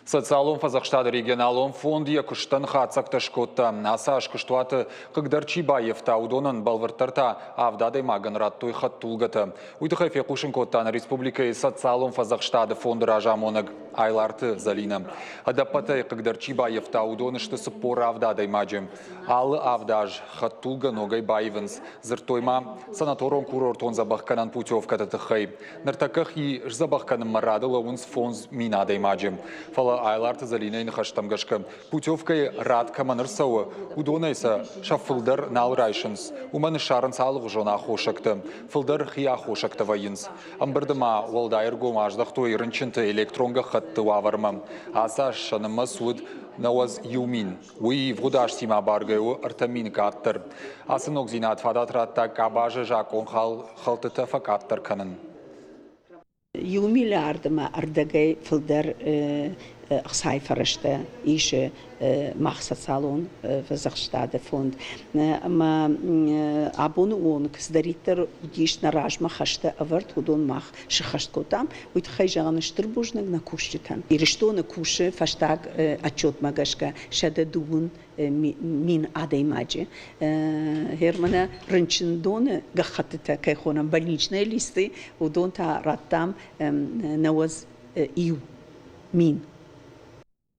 Социалон Фазахштада регионалон фонди куштан хацак ташкотта. Асаш куштуаты Кыгдарчи Баевта удонан балвартарта авдадай маган раттуй хаттулгата. Уйдыхай фекушинкоттан республика социалон Фазахштада фонды ражамонаг айларты залина. Адапатай Кыгдарчи Баевта удонышты сыппор авдадай маджем. Алы авдаж хаттулга ногай Баевенс. Зыртойма санаторон курортон забахканан путевка татыхай. Нартаках и забахканан марадыла унс фонз минадай маджем. Айларты залинейн хаштамгашка. Путевкой радка манырсауы. Удонайса шафылдар налрайшынс. Уманы шарын салық жона хошакты. Фылдар хия хошакты вайынс. Амбырдыма уалдайырго маждақ тойырынчынты электронға хатты ваварма. Аса шанымы суд науаз юмин. Уи вғудаш сима баргайу артамин каттыр. Асын огзинат фадатратта кабажы жакон халтыты факаттыр канын. Юмили ардыма ардагай фылдар сайфарышта ише мақсат салон Фазахштада фонд. Ама абону он кыздариттер удиш наражма хашта аварт удон мах шихашткотам уйт хайжаганыштыр бужнаг на кушчитан. Ириштоны куши фаштаг отчет магашка шада дубун мин адаймаджи. Хермана рынчындоны гахатыта кайхонам больничные листы удон та раттам навоз ию мин